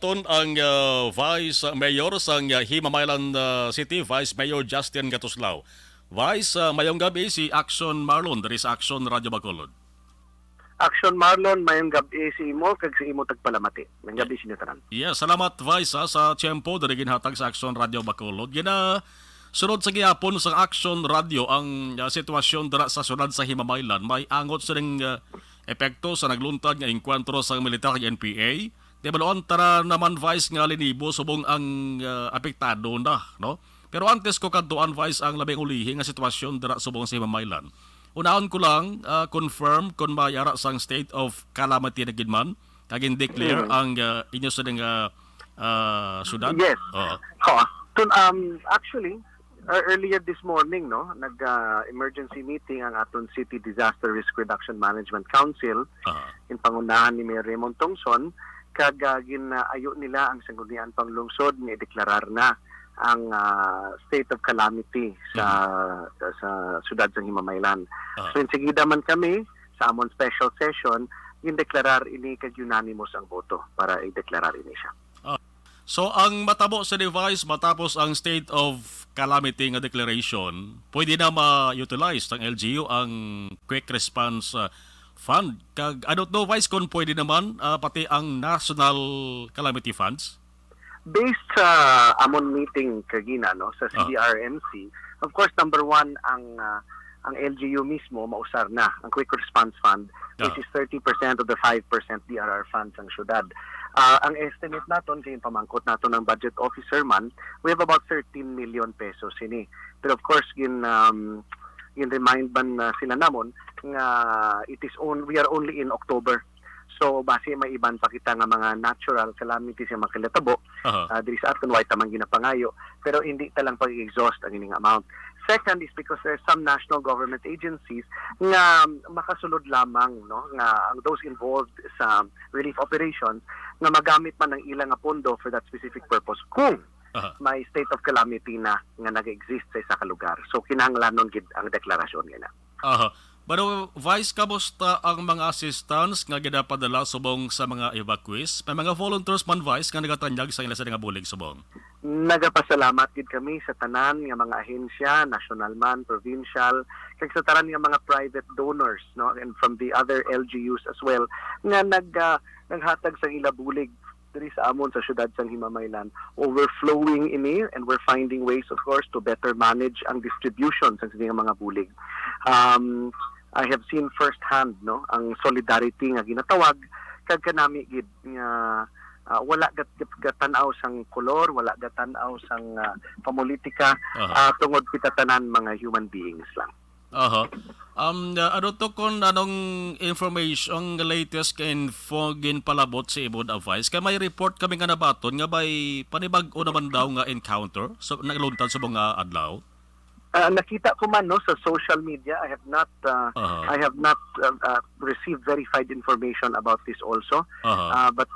Ton ang Vice Mayor sa Himamaylan City, Vice Mayor Justin Gatuslao. Vice, mayong gabi si Action Marlon, dari sa Action Radio Bacolod. Action Marlon, mayong gabi si imo, kag si imo tagpalamati. Mayong gabi sinitaran. Salamat Vice sa tiyempo dari ginhatag sa Action Radio Bacolod. Sunod sa gihapon sa Action Radio ang sitwasyon dara sa sunod sa Himamaylan. May angot sa epekto sa nagluntad nga engkwentro sa militar ng NPA. Di baloon tara naman Vice nga linibo subong ang apektado na, no? Pero antes ko kantuan Vice ang labing ulihi nga sitwasyon dara subong sa Himamaylan. Unahon ko lang confirm kung mayara sang state of calamity na gidman kagin declare ang inyo sa syudad. Yes. Actually, earlier this morning, no, nag-emergency meeting ang aton City Disaster Risk Reduction Management Council in pangunahan ni Mayor Raymond Tongson. Kag ginaayo nila ang sanggunian pang lungsod nga ideklarar na ang state of calamity sa syudad sa Himamaylan. So insigida man kami sa amon special session gindeklarar ini kag unanimous ang boto para ideklarar ini siya. So ang matabo sa device matapos ang state of calamity nga declaration, pwede na ma-utilize ng LGU ang quick response fund. Kag ano to Vice kung pwede naman pati ang National Calamity Funds? Based sa amon meeting kagina no sa CDRMC, of course number one ang LGU mismo mausar na ang Quick Response Fund which is 30% of the 5% DRR funds ang syudad. Ang estimate naton kay pamangkot naton ng budget officer man, we have about 13 million pesos ini. But of course remind man sila namon nga we are only in October. So base may iban pa kita nga mga natural calamities nga makilatabo diri sa aton way tamang ginapangayo pero hindi talang pag-exhaust ang ining amount. Second is because there's some national government agencies nga makasulod lamang no nga ang those involved sa relief operations nga magamit man ang ilang nga pondo for that specific purpose kung may state of calamity na nga nag-exist sa isa ka lugar. So kinahanglanon gid ang deklarasyon nila. Pero Vice, kamusta ang mga assistance nga ginapadala subong sa mga evacuees? May mga volunteers man Vice nga nagatanyag sa ilang sa nga bulig subong. Nagapasalamat gid kami sa tanan nga mga ahensya, national man, provincial, kag sa tanan nga mga private donors no and from the other LGUs as well nga naghatag sa ila bulig diri sa amon sa syudad sang Himamaylan, overflowing ini and we're finding ways of course to better manage ang distribution sa mga bulig. I have seen firsthand no ang solidarity nga ginatawag kag kanami gid nga wala gatanaw sang kolor, wala gatanaw sang pamulitika tungod kita tanan mga human beings lang. Ano to kung anong information ang latest kay info palabot sa ibon advice kay may report kami nga nabaton nga bay panibag-o naman daw nga encounter so nagluntad sa mga adlaw. Nakita ko man no sa social media. I have not received verified information about this also. But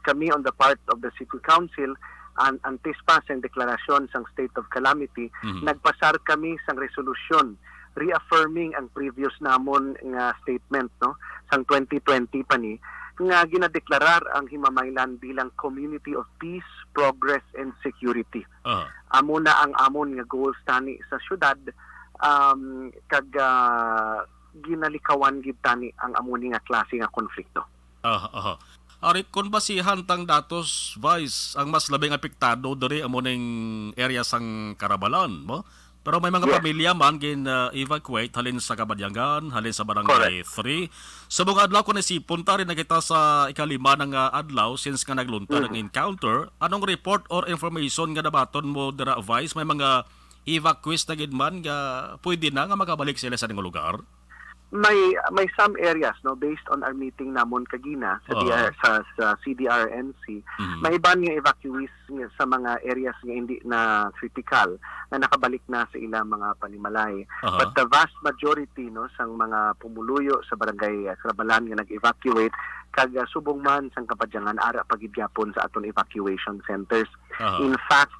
kami on the part of the city council antes pa sa deklarasyon sang state of calamity, nagpasar kami sang resolusyon reaffirming ang previous namon nga statement no sang 2020 pa ni nga ginadeklarar ang Himamaylan bilang community of peace, progress and security. Amo na ang amon nga goals tani sa syudad kag ginalikawan gid tani ang amon nga klase nga konflikto. Ari kun basihan tang datos Vice ang mas labing apektado diri amo ning area sang Carabalan mo. Pero may mga pamilya man gin-evacuate halin sa Kabadyangan, halin sa Barangay 3. Sa mga adlaw ko nasipon ta rin nakita sa ikalima ng adlaw since nga nagluntad ang encounter. Anong report or information nga nabaton mo dira Vice? May mga evacuees na gid man nga pwede na nga makabalik sila sa ning lugar? May some areas no based on our meeting namon kagina sa CDRNC may iban nga evacuees sa mga areas nga hindi na critical na nakabalik na sa ilang mga panimalay but the vast majority no sang mga pumuluyo sa barangay Carabalan nga nag-evacuate kag subong man sang Kabadyangan ara pagigyapon sa aton evacuation centers. In fact,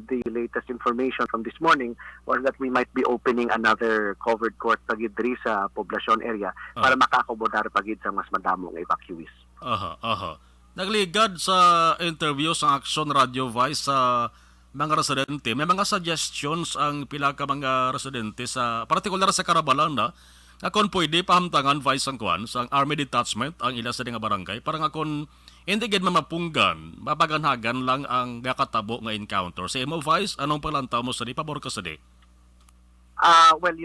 the latest information from this morning was that we might be opening another covered court pagid diri sa poblasyon area para makaakobodar pagid sa mas madamong evacuees. Nagligad sa interview sa Action Radio Vice sa mga residente, may mga suggestions ang pila ka mga residente sa partikular sa Carabalan na kung pwede pahamtangan Vice ang kuan sa Army Detachment ang ila sa nga barangay para nga kung hindi gid mamapunggan, mapaganhagan lang ang nakatabo nga encounter. Sa imo Vice, anong palantaw mo sa di pabor ka sa di? Well,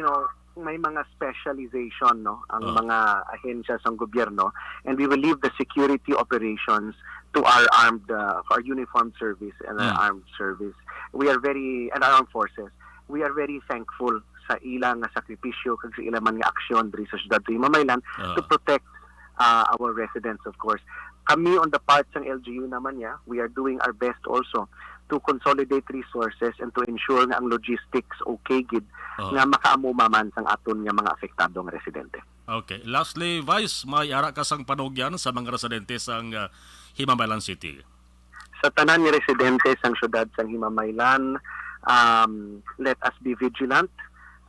may mga specialization ang mga ahensya sa gobyerno, and we will leave the security operations to our our uniformed service and our armed service. We are and our armed forces. We are very thankful sa ilang nga sakripisyo kag sa ilang man nga aksyon diri sa syudad sa Himamaylan to protect our residents, of course. Kami on the part ng LGU naman we are doing our best also to consolidate resources and to ensure nga ang logistics okay gid nga makaamuma man sang aton nga mga apektadong residente. Okay. Lastly, Vice, may ara ka sang panugyan sa mga residente sang Himamaylan City. Sa tanan nga residente sang syudad sang Himamaylan, let us be vigilant.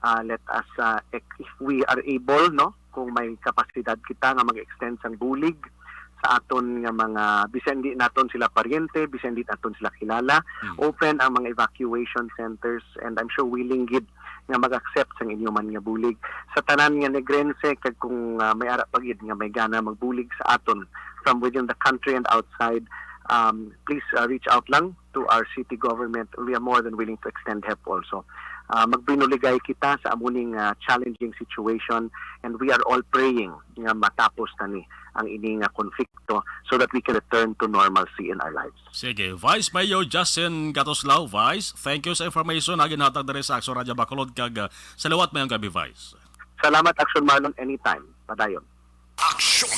Let us, if we are able, kung may kapasidad kita nga mag-extend sang bulig sa aton nga mga, bisan di naton sila paryente, bisan di naton sila kilala, open ang mga evacuation centers, and I'm sure willing gid nga mag-accept sang inyo man nga bulig. Sa tanan nga Negrense, kag kung may ara pagid nga may gana magbulig sa aton from within the country and outside, please reach out lang to our city government. We are more than willing to extend help also. Magbinuligay kita sa amuning challenging situation, and we are all praying nga matapos tani ang ining konflikto so that we can return to normalcy in our lives. Sige, Vice Mayor Justin Gatoslao, Vice, thank you sa information na ginhatag diri sa Action Radio Bacolod kag salawat mayong gabi, Vice. Salamat, Action Marlon, anytime. Padayon. Action